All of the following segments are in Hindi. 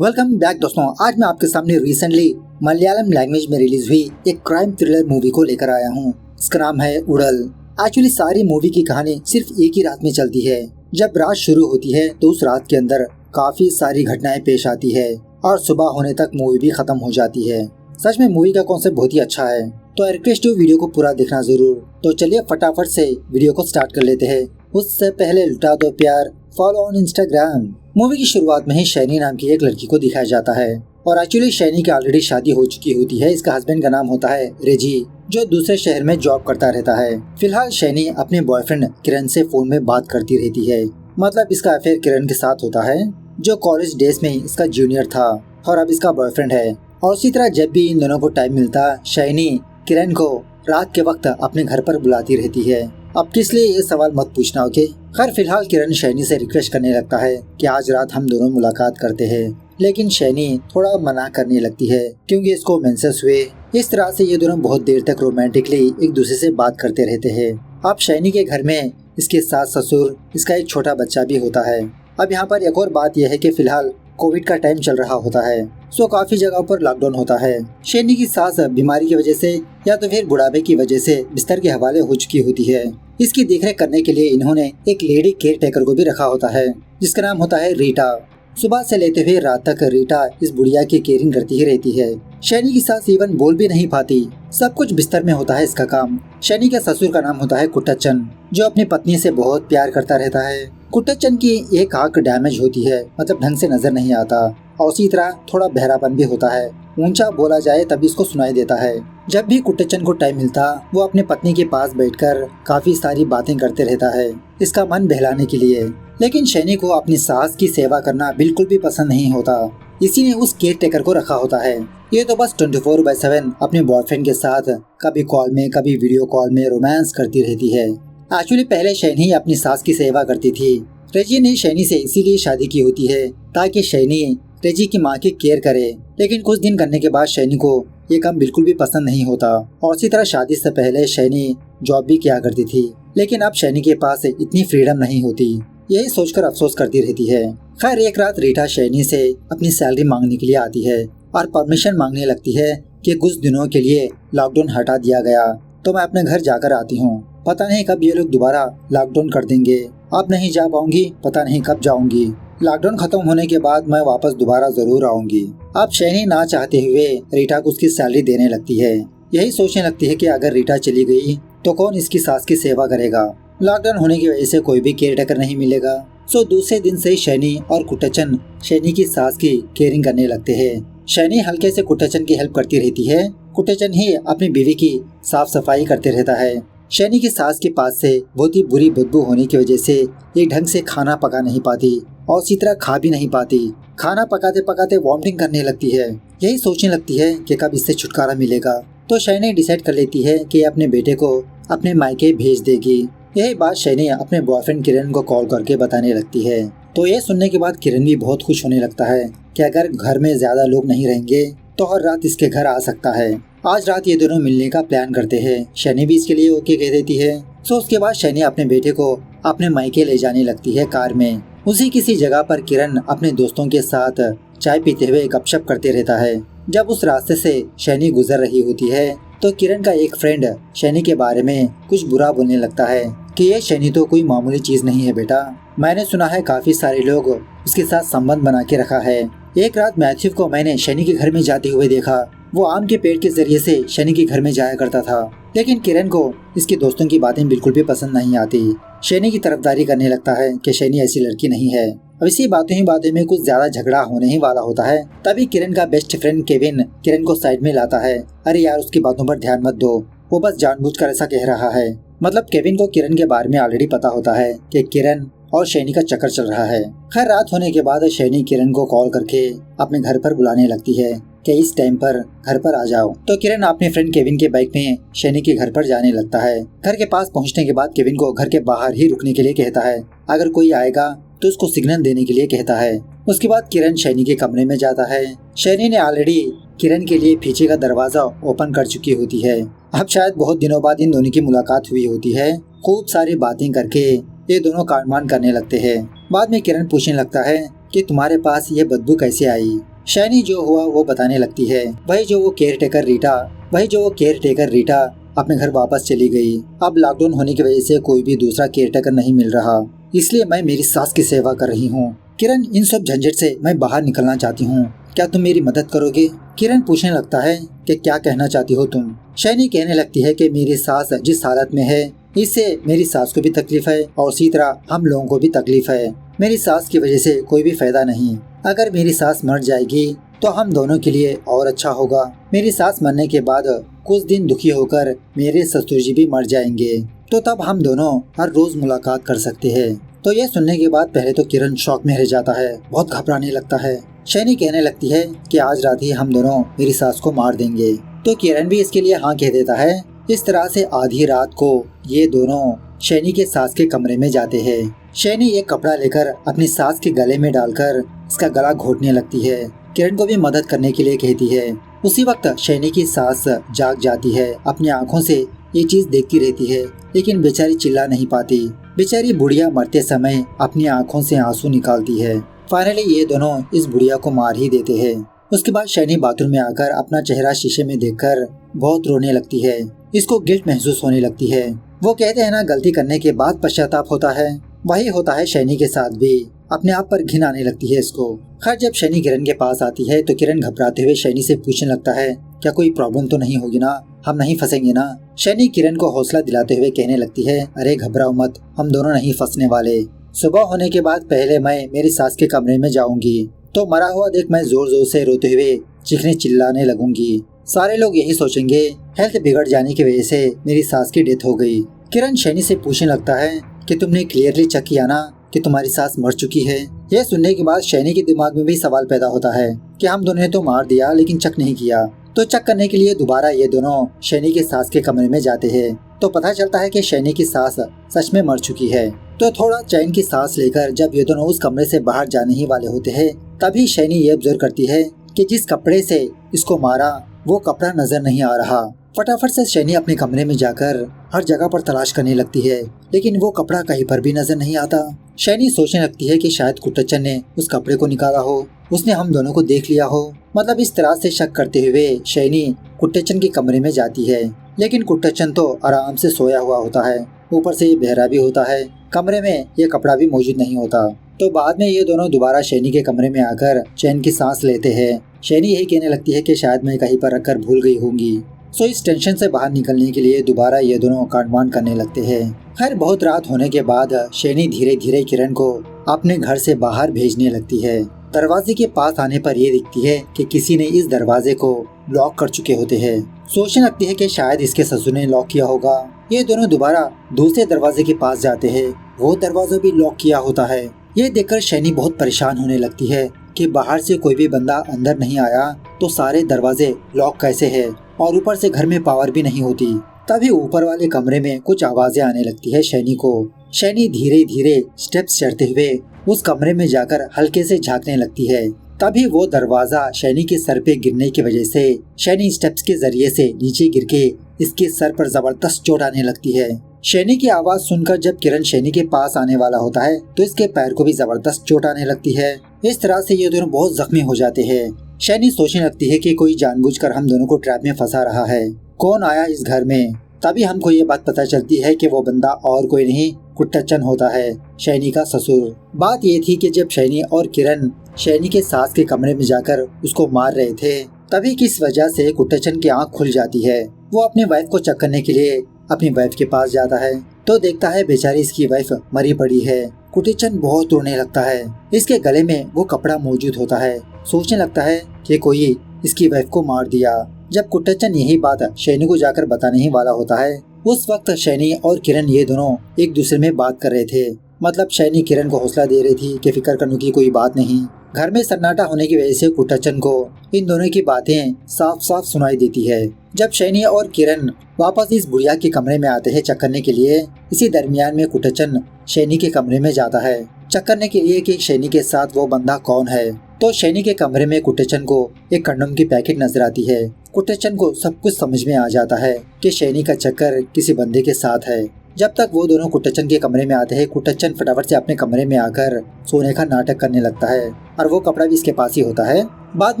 वेलकम बैक दोस्तों। आज मैं आपके सामने रिसेंटली मलयालम लैंग्वेज में रिलीज हुई एक क्राइम थ्रिलर मूवी को लेकर आया हूँ। इसका नाम है उड़ल। एक्चुअली सारी मूवी की कहानी सिर्फ एक ही रात में चलती है। जब रात शुरू होती है तो उस रात के अंदर काफी सारी घटनाएं पेश आती है और सुबह होने तक मूवी भी खत्म हो जाती है। सच में मूवी का कॉन्सेप्ट बहुत ही अच्छा है, तो आई रिक्वेस्ट यू वीडियो को पूरा देखना जरूर। तो चलिए फटाफट से वीडियो को स्टार्ट कर लेते हैं। उससे पहले लुटा दो प्यार, फॉलो ऑन इंस्टाग्राम। मूवी की शुरुआत में ही शैनी नाम की एक लड़की को दिखाया जाता है और एक्चुअली शैनी की ऑलरेडी शादी हो चुकी होती है। इसका हस्बैंड का नाम होता है रेजी, जो दूसरे शहर में जॉब करता रहता है। फिलहाल शैनी अपने बॉयफ्रेंड किरण से फोन में बात करती रहती है। मतलब इसका अफेयर किरण के साथ होता है, जो कॉलेज डेज में इसका जूनियर था और अब इसका बॉयफ्रेंड है। और उसी तरह जब भी इन दोनों को टाइम मिलता, शैनी किरण को रात के वक्त अपने घर पर बुलाती रहती है। अब किस लिए ये सवाल मत पूछना, ओके। खैर फिलहाल किरण शैनी से रिक्वेस्ट करने लगता है कि आज रात हम दोनों मुलाकात करते हैं, लेकिन शैनी थोड़ा मना करने लगती है क्योंकि इसको मेंसेस हुए। इस तरह से ये दोनों बहुत देर तक रोमांटिकली एक दूसरे से बात करते रहते हैं। अब शैनी के घर में इसके सास ससुर, इसका एक छोटा बच्चा भी होता है। अब यहाँ पर एक और बात यह है कि फिलहाल कोविड का टाइम चल रहा होता है, सो काफी जगहों पर लॉकडाउन होता है। शैनी की सास बीमारी की वजह से या तो फिर बुढ़ापे की वजह से बिस्तर के हवाले हो चुकी होती है। इसकी देखरेख करने के लिए इन्होंने एक लेडी केयर टेकर को भी रखा होता है, जिसका नाम होता है रीटा। सुबह से लेते हुए रात तक रीटा इस बुढ़िया की केयरिंग करती ही रहती है। शैनी की सास इवन बोल भी नहीं पाती, सब कुछ बिस्तर में होता है इसका काम। शैनी के ससुर का नाम होता है कुट्टचन, जो अपनी पत्नी से बहुत प्यार करता रहता है। कुट्टचन की एक आंख डैमेज होती है, मतलब ढंग से नजर नहीं आता, और उसी तरह थोड़ा बहरापन भी होता है। ऊंचा बोला जाए तभी इसको सुनाई देता है। जब भी कुट्टचन को टाइम मिलता, वो अपने पत्नी के पास बैठकर काफी सारी बातें करते रहता है, इसका मन बहलाने के लिए। लेकिन शैनी को अपनी सास की सेवा करना बिल्कुल भी पसंद नहीं होता, इसी ने उस केयर टेकर को रखा होता है। ये तो बस 24/7 अपने बॉयफ्रेंड के साथ कभी कॉल में कभी वीडियो कॉल में रोमांस करती रहती है। एक्चुअली पहले शैनी अपनी सास की सेवा करती थी। रेजी ने शैनी से इसीलिए शादी की होती है ताकि शैनी रेजी की माँ की केयर करे। लेकिन कुछ दिन करने के बाद शैनी को ये काम बिल्कुल भी पसंद नहीं होता और इसी तरह शादी से पहले शैनी जॉब भी किया करती थी। लेकिन अब शैनी के पास इतनी फ्रीडम नहीं होती, यही सोचकर अफसोस करती रहती है। खैर एक रात रीटा शैनी से अपनी सैलरी मांगने के लिए आती है और परमिशन मांगने लगती है कि कुछ दिनों के लिए लॉकडाउन हटा दिया गया तो मैं अपने घर जाकर आती हूँ। पता नहीं कब ये लोग दोबारा लॉकडाउन कर देंगे, अब नहीं जा पाऊंगी, पता नहीं कब जाऊंगी। लॉकडाउन खत्म होने के बाद मैं वापस दोबारा जरूर आऊंगी। अब शैनी ना चाहते हुए रीटा को उसकी सैलरी देने लगती है। यही सोचने लगती है कि अगर रीटा चली गई तो कौन इसकी सास की सेवा करेगा। लॉकडाउन होने की वजह से कोई भी केयर टेकर नहीं मिलेगा। सो दूसरे दिन से शैनी और कुट्टचन शैनी की सास की केयरिंग करने लगते हैं। शैनी हल्के से कुट्टचन की हेल्प करती रहती है, कुट्टचन ही अपनी बीवी की साफ सफाई करते रहता है। शैनी की सास के पास से बहुत ही बुरी बदबू होने की वजह से ये ढंग से खाना पका नहीं पाती और इसी तरह खा भी नहीं पाती। खाना पकाते पकाते वॉमिटिंग करने लगती है। यही सोचने लगती है कि कब इससे छुटकारा मिलेगा। तो शैनी डिसाइड कर लेती है कि अपने बेटे को अपने मायके भेज देगी। यही बात शैनी अपने बॉयफ्रेंड किरण को कॉल करके बताने लगती है। तो ये सुनने के बाद किरण भी बहुत खुश होने लगता है कि अगर घर में ज्यादा लोग नहीं रहेंगे तो हर रात इसके घर आ सकता है। आज रात ये दोनों मिलने का प्लान करते हैं। शैनी भी इसके लिए ओके कह देती है। सो उसके बाद शैनी अपने बेटे को अपने मायके ले जाने लगती है कार में। उसी किसी जगह पर किरण अपने दोस्तों के साथ चाय पीते हुए गपशप करते रहता है। जब उस रास्ते से शैनी गुजर रही होती है तो किरण का एक फ्रेंड शैनी के बारे में कुछ बुरा बोलने लगता है कि ये शैनी तो कोई मामूली चीज नहीं है बेटा, मैंने सुना है काफी सारे लोग उसके साथ संबंध बना के रखा है। एक रात मैथ्यू को मैंने शैनी के घर में जाते हुए देखा, वो आम के पेड़ के जरिए से शैनी के घर में जाया करता था। लेकिन किरण को इसके दोस्तों की बातें बिल्कुल भी पसंद नहीं आती। शैनी की तरफदारी करने लगता है कि शैनी ऐसी लड़की नहीं है। अब इसी बातों ही बातें में कुछ ज्यादा झगड़ा होने ही वाला होता है। तभी किरण का बेस्ट फ्रेंड केविन किरण को साइड में लाता है। अरे यार उसकी बातों पर ध्यान मत दो, वो बस जानबूझकर ऐसा कह रहा है। मतलब केविन को किरण के बारे में ऑलरेडी पता होता है कि किरण और शैनी का चक्कर चल रहा है। खैर रात होने के बाद शैनी किरण को कॉल करके अपने घर पर बुलाने लगती है कि इस टाइम पर घर पर आ जाओ। तो किरण अपने फ्रेंड केविन के बाइक में शैनी के घर पर जाने लगता है। घर के पास पहुंचने के बाद केविन को घर के बाहर ही रुकने के लिए कहता है, अगर कोई आएगा तो उसको सिग्नल देने के लिए कहता है। उसके बाद किरण शैनी के कमरे में जाता है। शैनी ने ऑलरेडी किरण के लिए पीछे का दरवाजा ओपन कर चुकी होती है। अब शायद बहुत दिनों बाद इन दोनों की मुलाकात हुई होती है। खूब सारी बातें करके ये दोनों कांडमान करने लगते हैं। बाद में किरण पूछने लगता है कि तुम्हारे पास ये बदबू कैसे आई। शैनी जो हुआ वो बताने लगती है। वही जो वो केयर टेकर रीटा अपने घर वापस चली गई। अब लॉकडाउन होने की वजह से कोई भी दूसरा केयर टेकर नहीं मिल रहा, इसलिए मैं मेरी सास की सेवा कर रही हूँ। किरण, इन सब झंझट से मैं बाहर निकलना चाहती हूँ, क्या तुम मेरी मदद करोगे? किरण पूछने लगता है कि क्या कहना चाहती हो तुम? शैनी कहने लगती है कि मेरी सास जिस हालत में है, इससे मेरी सास को भी तकलीफ है और उसी तरह हम लोगों को भी तकलीफ है। मेरी सास की वजह से कोई भी फायदा नहीं। अगर मेरी सास मर जाएगी तो हम दोनों के लिए और अच्छा होगा। मेरी सास मरने के बाद कुछ दिन दुखी होकर मेरे ससुर जी भी मर जाएंगे, तो तब हम दोनों हर रोज मुलाकात कर सकते हैं। तो ये सुनने के बाद पहले तो किरण शॉक में रह जाता है, बहुत घबराने लगता है। शैनी कहने लगती है कि आज रात ही हम दोनों मेरी सास को मार देंगे। तो किरण भी इसके लिए हाँ कह देता है। इस तरह से आधी रात को ये दोनों शैनी के सास के कमरे में जाते हैं। शैनी एक कपड़ा लेकर अपनी सास के गले में डालकर इसका गला घोटने लगती है। किरण को भी मदद करने के लिए कहती है। उसी वक्त शैनी की सास जाग जाती है, अपनी आंखों से ये चीज देखती रहती है, लेकिन बेचारी चिल्ला नहीं पाती। बेचारी बुढ़िया मरते समय अपनी आंखों से आंसू निकालती है। फाइनली ये दोनों इस बुढ़िया को मार ही देते हैं। उसके बाद शैनी बाथरूम में आकर अपना चेहरा शीशे में देखकर बहुत रोने लगती है। इसको गिल्ट महसूस होने लगती है। वो कहते हैं ना, गलती करने के बाद पश्चाताप होता है, वही होता है शैनी के साथ भी। अपने आप पर घिन आने लगती है इसको। खैर, जब शैनी किरण के पास आती है तो किरण घबराते हुए शैनी से पूछने लगता है, क्या कोई प्रॉब्लम तो नहीं होगी ना, हम नहीं फंसेंगे ना? शैनी किरण को हौसला दिलाते हुए कहने लगती है, अरे घबराओ मत, हम दोनों नहीं फंसने वाले। सुबह होने के बाद पहले मैं मेरी सास के कमरे में जाऊंगी, तो मरा हुआ देख मैं जोर जोर से रोते हुए चीखने चिल्लाने लगूंगी। सारे लोग यही सोचेंगे हेल्थ बिगड़ जाने की वजह से मेरी सास की डेथ हो गई। किरण शैनी से पूछने लगता है कि तुमने क्लियरली चेक किया ना कि तुम्हारी सास मर चुकी है? यह सुनने के बाद शैनी के दिमाग में भी सवाल पैदा होता है कि हम दोनों ने तो मार दिया लेकिन चेक नहीं किया। तो चेक करने के लिए दोबारा ये दोनों शैनी के सास के कमरे में जाते हैं, तो पता चलता है कि शैनी की सास सच में मर चुकी है। तो थोड़ा चैन की सांस लेकर जब ये दोनों उस कमरे से बाहर जाने ही वाले होते हैं, तभी शैनी ये ऑब्जर्व करती है कि जिस कपड़े से इसको मारा वो कपड़ा नजर नहीं आ रहा। फटाफट से शैनी अपने कमरे में जाकर हर जगह पर तलाश करने लगती है, लेकिन वो कपड़ा कहीं पर भी नजर नहीं आता। शैनी सोचने लगती है कि शायद कुट्टचन ने उस कपड़े को निकाला हो, उसने हम दोनों को देख लिया हो। मतलब इस तरह से शक करते हुए शैनी कुट्टचन के कमरे में जाती है, लेकिन कुट्टचन तो आराम से सोया हुआ होता है, ऊपर से ये बहरा भी होता है, कमरे में ये कपड़ा भी मौजूद नहीं होता। तो बाद में ये दोनों दोबारा शैनी के कमरे में आकर चैन की सांस लेते हैं। शैनी यही कहने लगती है कि शायद मैं कहीं पर रखकर भूल गई होंगी। सो इस टेंशन से बाहर निकलने के लिए दोबारा ये दोनों कांड करने लगते हैं। खैर, बहुत रात होने के बाद शैनी धीरे धीरे किरण को अपने घर से बाहर भेजने लगती है। दरवाजे के पास आने पर ये दिखती है कि किसी ने इस दरवाजे को लॉक कर चुके होते हैं। सोचने लगती है कि शायद इसके ससुर ने लॉक किया होगा। ये दोनों दोबारा दूसरे दरवाजे के पास जाते हैं, वो दरवाजा भी लॉक किया होता है। ये देखकर शैनी बहुत परेशान होने लगती है कि बाहर से कोई भी बंदा अंदर नहीं आया तो सारे दरवाजे लॉक कैसे है, और ऊपर से घर में पावर भी नहीं होती। तभी ऊपर वाले कमरे में कुछ आवाजें आने लगती है शैनी को। शैनी धीरे धीरे स्टेप्स चढ़ते हुए उस कमरे में जाकर हल्के से झांकने लगती है। तभी वो दरवाजा शैनी के सर पे गिरने की वजह से शैनी स्टेप्स के जरिए से नीचे गिर के इसके सर पर जबरदस्त चोट आने लगती है। शैनी की आवाज सुनकर जब किरण शैनी के पास आने वाला होता है तो इसके पैर को भी जबरदस्त चोट आने लगती है। इस तरह से ये दोनों बहुत जख्मी हो जाते हैं। शैनी सोचने लगती है कि कोई जानबूझकर हम दोनों को ट्रैप में फंसा रहा है, कौन आया इस घर में। तभी हमको ये बात पता चलती है कि वो बंदा और कोई नहीं कुट्टचन होता है, शैनी का ससुर। बात ये थी कि जब शैनी और किरण शैनी के सास के कमरे में जाकर उसको मार रहे थे, तभी किस वजह से कुट्टचन की आंख खुल जाती है। वो अपनी वाइफ को चेक करने के लिए अपनी वाइफ के पास जाता है तो देखता है बेचारी इसकी वाइफ मरी पड़ी है। कुट्टचन बहुत रोने लगता है। इसके गले में वो कपड़ा मौजूद होता है। सोचने लगता है कि कोई इसकी वाइफ को मार दिया। जब कुट्टचन यही बात शैनी को जाकर बताने ही वाला होता है, उस वक्त शैनी और किरण ये दोनों एक दूसरे में बात कर रहे थे। मतलब शैनी किरण को हौसला दे रही थी कि फिक्र करने की कोई बात नहीं। घर में सन्नाटा होने की वजह से कुट्टचन को इन दोनों की बातें साफ साफ सुनाई देती है। जब शैनी और किरण वापस इस बुढ़िया के कमरे में आते हैं चेक करने के लिए, इसी दरमियान में कुट्टचन शैनी के कमरे में जाता है चेक करने के लिए कि शैनी के साथ वो बंदा कौन है। तो शैनी के कमरे में कुट्टचन को एक कंडोम की पैकेट नजर आती है। कुट्टचन को सब कुछ समझ में आ जाता है कि शैनी का चक्कर किसी बंदे के साथ है। जब तक वो दोनों कुट्टचन के कमरे में आते हैं, कुट्टचन फटाफट से अपने कमरे में आकर सोने का नाटक करने लगता है और वो कपड़ा भी इसके पास ही होता है। बाद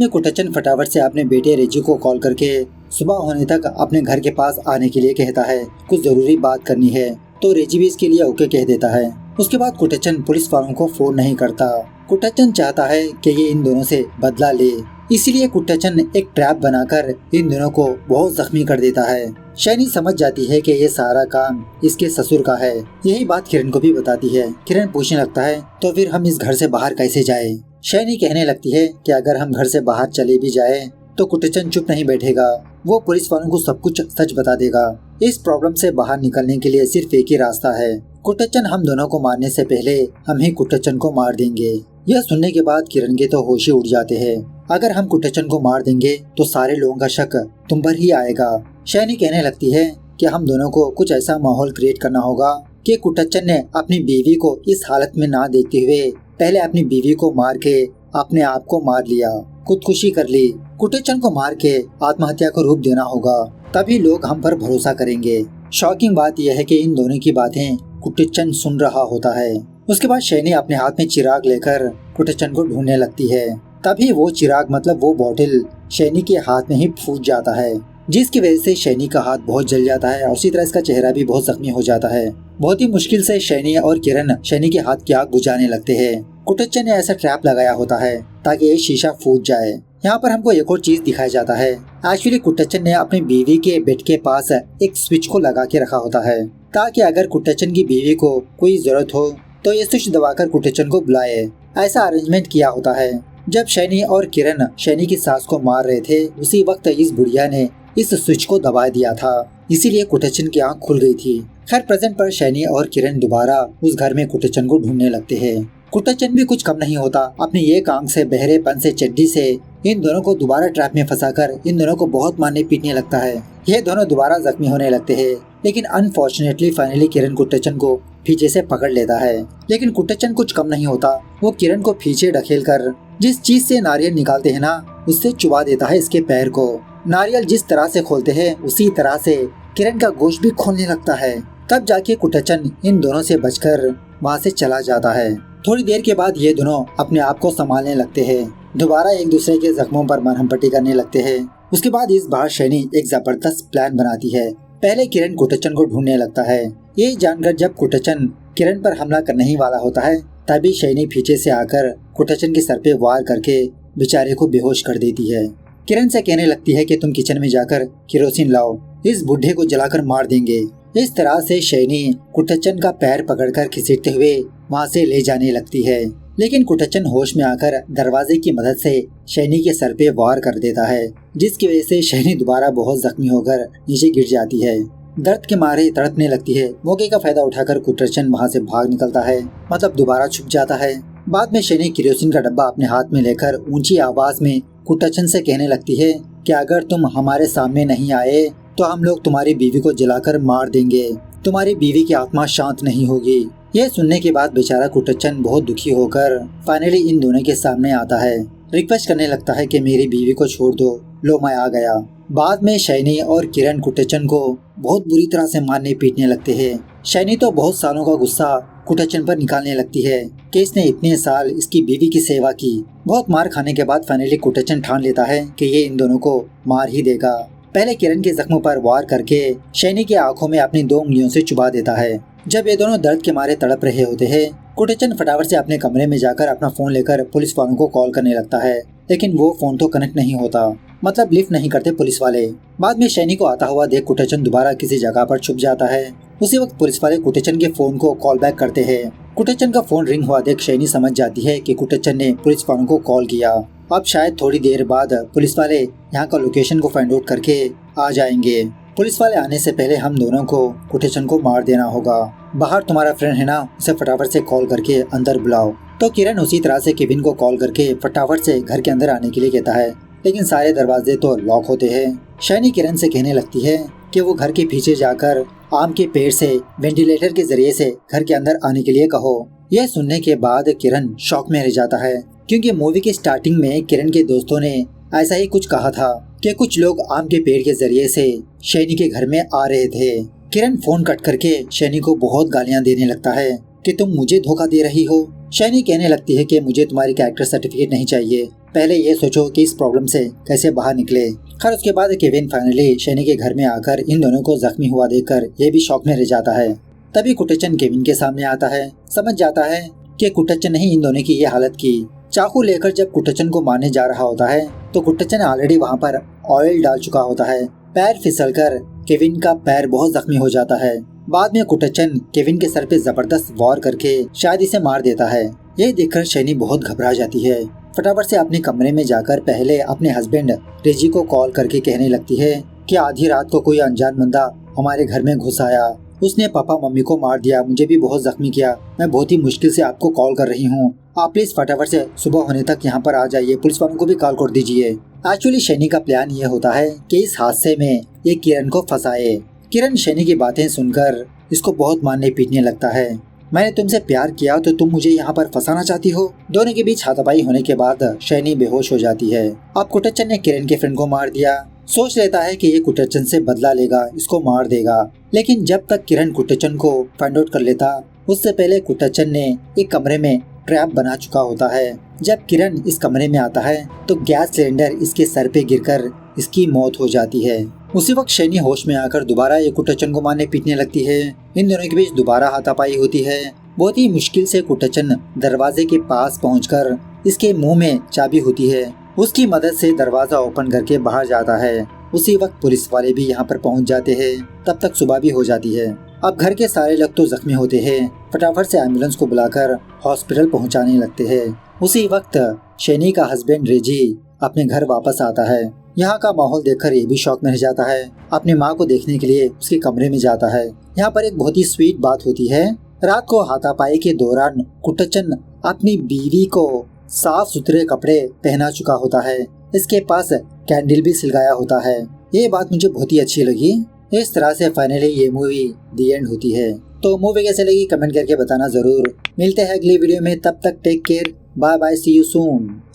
में कुट्टचन फटाफट से अपने बेटे रेजी को कॉल करके सुबह होने तक अपने घर के पास आने के लिए कहता है, कुछ जरूरी बात करनी है। तो रेजी भी इसके लिए ओके कह देता है। उसके बाद कुट्टचन पुलिस वालों को फोन नहीं करता। कुट्टचन चाहता है कि ये इन दोनों से बदला ले, इसीलिए कुट्टचन एक ट्रैप बनाकर इन दोनों को बहुत जख्मी कर देता है। शैनी समझ जाती है कि ये सारा काम इसके ससुर का है। यही बात किरण को भी बताती है। किरण पूछने लगता है, तो फिर हम इस घर से बाहर कैसे जाए? शैनी कहने लगती है कि अगर हम घर से बाहर चले भी जाए तो कुट्टचन चुप नहीं बैठेगा, वो पुलिस वालों को सब कुछ सच बता देगा। इस प्रॉब्लम से बाहर निकलने के लिए सिर्फ एक ही रास्ता है, कुट्टचन हम दोनों को मारने से पहले हम ही कुट्टचन को मार देंगे। यह सुनने के बाद किरण के तो होश ही उड़ जाते हैं। अगर हम कुट्टचन को मार देंगे तो सारे लोगों का शक तुम पर ही आएगा। शैनी कहने लगती है कि हम दोनों को कुछ ऐसा माहौल क्रिएट करना होगा कि कुट्टचन ने अपनी बीवी को इस हालत में ना देखते हुए पहले अपनी बीवी को मार के अपने आप को मार लिया, खुदकुशी कर ली। कुट्टचन को मार के आत्महत्या को रूप देना होगा, तभी लोग हम पर भरोसा करेंगे। शॉकिंग बात यह है कि इन दोनों की बातें कुट्टचन सुन रहा होता है। उसके बाद शैनी अपने हाथ में चिराग लेकर कुट्टचन को ढूंढने लगती है। तभी वो चिराग मतलब वो बॉटल शैनी के हाथ में ही फूट जाता है, जिसकी वजह से शैनी का हाथ बहुत जल जाता है और उसी तरह इसका चेहरा भी बहुत जख्मी हो जाता है। बहुत ही मुश्किल से शैनी और किरण शैनी के हाथ की आग बुझाने लगते हैं। कुट्टचन ने ऐसा ट्रैप लगाया होता है ताकि ये शीशा फूट जाए। यहाँ पर हमको एक और चीज दिखाया जाता है। एक्चुअली कुट्टचन ने अपनी बीवी के बेड के पास एक स्विच को लगा के रखा होता है ताकि अगर कुट्टचन की बीवी को कोई जरूरत हो तो ये स्विच दबाकर कुट्टचन को बुलाए। ऐसा अरेंजमेंट किया होता है। जब शैनी और किरण शैनी की सास को मार रहे थे, उसी वक्त इस बुढ़िया ने इस स्विच को दबा दिया था, इसीलिए कुट्टचन की आंख खुल गई थी। खैर प्रेजेंट पर शैनी और किरण दोबारा उस घर में कुट्टचन को ढूंढने लगते हैं। कुट्टचन भी कुछ कम नहीं होता, अपनी एक आंख से बहरेपन से चड्डी से इन दोनों को दोबारा ट्रैप में फंसाकर इन दोनों को बहुत मारने पीटने लगता है। ये दोनों दोबारा जख्मी होने लगते हैं, लेकिन अनफॉर्चुनेटली फाइनली किरण कुट्टचन को पीछे से पकड़ लेता है। लेकिन कुट्टचन कुछ कम नहीं होता, वो किरण को पीछे ढकेल कर जिस चीज से नारियल निकालते हैं ना, उससे चुबा देता है इसके पैर को। नारियल जिस तरह से खोलते हैं उसी तरह से किरण का गोश्त भी खोलने लगता है। तब जाके कुट्टचन इन दोनों से बचकर वहाँ से चला जाता है। थोड़ी देर के बाद ये दोनों अपने आप को संभालने लगते हैं, दोबारा एक दूसरे के जख्मों पर मरहम पट्टी करने लगते हैं। उसके बाद इस बार शैनी एक जबरदस्त प्लान बनाती है। पहले किरण कुट्टचन को ढूंढने लगता है। ये जानकर जब कुट्टचन किरण पर हमला करने ही वाला होता है, तभी शैनी पीछे से आकर कुट्टचन के सर पे वार करके बेचारे को बेहोश कर देती है। किरण से कहने लगती है कि तुम किचन में जाकर केरोसिन लाओ, इस बुढ़े को जलाकर मार देंगे। इस तरह से शैनी कुट्टचन का पैर पकड़कर खींचते हुए वहाँ से ले जाने लगती है, लेकिन कुट्टचन होश में आकर दरवाजे की मदद से शैनी के सर पे वार कर देता है, जिसकी वजह से शैनी दोबारा बहुत जख्मी होकर नीचे गिर जाती है। दर्द के मारे तड़पने लगती है। मौके का फायदा उठाकर कुट्टचन वहाँ से भाग निकलता है, मतलब दोबारा छुप जाता है। बाद में शैनी केरोसिन का डब्बा अपने हाथ में लेकर ऊंची आवाज में कुट्टचन से कहने लगती है कि अगर तुम हमारे सामने नहीं आए तो हम लोग तुम्हारी बीवी को जलाकर मार देंगे, तुम्हारी बीवी की आत्मा शांत नहीं होगी। यह सुनने के बाद बेचारा कुट्टचन बहुत दुखी होकर फाइनली इन दोनों के सामने आता है, रिक्वेस्ट करने लगता है कि मेरी बीवी को छोड़ दो, लो मैं आ गया। बाद में शैनी और किरण कुट्टचन को बहुत बुरी तरह से मारने पीटने लगते हैं। शैनी तो बहुत सालों का गुस्सा कुट्टचन पर निकालने लगती है कि इसने इतने साल इसकी बीवी की सेवा की। बहुत मार खाने के बाद फाइनली कुट्टचन ठान लेता है कि ये इन दोनों को मार ही देगा। पहले किरण के जख्मों पर वार करके शैनी की आंखों में अपनी 2 उंगलियों से चुबा देता है। जब ये दोनों दर्द के मारे तड़प रहे होते हैं, कुट्टचन फटाफट से अपने कमरे में जाकर अपना फोन लेकर पुलिस वालों को कॉल करने लगता है, लेकिन वो फोन तो कनेक्ट नहीं होता, मतलब लिफ्ट नहीं करते पुलिस वाले। बाद में शैनी को आता हुआ देख कुट्टचन दोबारा किसी जगह पर छुप जाता है। उसी वक्त पुलिस वाले कुट्टचन के फोन को कॉल बैक करते हैं। कुट्टचन का फोन रिंग हुआ देख शैनी समझ जाती है कि कुट्टचन ने पुलिस वालों को कॉल किया। अब शायद थोड़ी देर बाद पुलिस वाले यहाँ का लोकेशन को फाइंड आउट करके आ जाएंगे। पुलिस वाले आने से पहले हम दोनों को कुट्टचन को मार देना होगा। बाहर तुम्हारा फ्रेंड है ना, उसे फटाफट से कॉल करके अंदर बुलाओ। तो किरण उसी तरह से केविन को कॉल करके फटाफट से घर के अंदर आने के लिए कहता है, लेकिन सारे दरवाजे तो लॉक होते हैं। शैनी किरण से कहने लगती है कि वो घर के पीछे जाकर आम के पेड़ से वेंटिलेटर के जरिए से घर के अंदर आने के लिए कहो। यह सुनने के बाद किरण शॉक में रह जाता है, क्योंकि मूवी के स्टार्टिंग में किरण के दोस्तों ने ऐसा ही कुछ कहा था कि कुछ लोग आम के पेड़ के जरिए से शैनी के घर में आ रहे थे। किरण फोन कट करके शैनी को बहुत गालियां देने लगता है कि तुम मुझे धोखा दे रही हो। शैनी कहने लगती है कि मुझे तुम्हारी कैरेक्टर सर्टिफिकेट नहीं चाहिए, पहले ये सोचो कि इस प्रॉब्लम से कैसे बाहर निकले। खैर उसके बाद केविन फाइनली शैनी के घर में आकर इन दोनों को जख्मी हुआ देखकर ये भी शॉक में रह जाता है। तभी कुटचन केविन के सामने आता है, समझ जाता है कि कुटचन ने ही इन दोनों की ये हालत की। चाकू लेकर जब कुटचन को मारने जा रहा होता है तो कुटचन ऑलरेडी वहाँ पर ऑयल डाल चुका होता है। पैर फिसलकर केविन का पैर बहुत जख्मी हो जाता है। बाद में कुटचन केविन के सर पे जबरदस्त वार करके शायद इसे मार देता है। ये देखकर शैनी बहुत घबरा जाती है। फटाफट से अपने कमरे में जाकर पहले अपने हस्बैंड रेजी को कॉल करके कहने लगती है कि आधी रात को कोई अनजान बंदा हमारे घर में घुस आया, उसने पापा मम्मी को मार दिया, मुझे भी बहुत जख्मी किया, मैं बहुत ही मुश्किल से आपको कॉल कर रही हूँ, आप प्लीज फटाफट से सुबह होने तक यहाँ पर आ जाइए, पुलिस वालों को भी कॉल कर दीजिए। एक्चुअली शैनी का प्लान ये होता है कि इस हादसे में ये किरण को फंसाए। किरण शैनी की बातें सुनकर इसको बहुत मारने पीटने लगता है। मैंने तुमसे प्यार किया तो तुम मुझे यहाँ पर फंसाना चाहती हो। दोनों के बीच हाथापाई होने के बाद शैनी बेहोश हो जाती है। अब कुटचन ने किरण के फ्रेंड को मार दिया। सोच लेता है कि ये कुटचन से बदला लेगा, इसको मार देगा। लेकिन जब तक किरण कुटचन को फाइंड आउट कर लेता उससे पहले कुटचन ने एक कमरे में ट्रैप बना चुका होता है। जब किरण इस कमरे में आता है तो गैस सिलेंडर इसके सर पे गिरकर इसकी मौत हो जाती है। उसी वक्त शैनी होश में आकर दोबारा ये कुटचन को मारने पीटने लगती है। इन दोनों के बीच दोबारा हाथापाई होती है। बहुत ही मुश्किल से कुटचन दरवाजे के पास पहुंचकर इसके मुंह में चाबी होती है, उसकी मदद से दरवाजा ओपन करके बाहर जाता है। उसी वक्त पुलिस वाले भी यहाँ पर पहुँच जाते हैं। तब तक सुबह भी हो जाती है। अब घर के सारे लोग तो जख्मी होते हैं। फटाफट से एम्बुलेंस को बुलाकर हॉस्पिटल पहुँचाने लगते हैं। उसी वक्त शैनी का हस्बैंड रेजी अपने घर वापस आता है। यहाँ का माहौल देखकर ये भी शॉक में रह जाता है। अपनी माँ को देखने के लिए उसके कमरे में जाता है। यहाँ पर एक बहुत ही स्वीट बात होती है। रात को हाथापाई के दौरान कुटचन अपनी बीवी को साफ सुथरे कपड़े पहना चुका होता है। इसके पास कैंडल भी सिलगाया होता है। ये बात मुझे बहुत ही अच्छी लगी। इस तरह से फाइनली ये मूवी दी एंड होती है। तो मूवी कैसे लगी कमेंट करके बताना जरूर। मिलते हैं अगली वीडियो में, तब तक take care, bye bye, see you soon.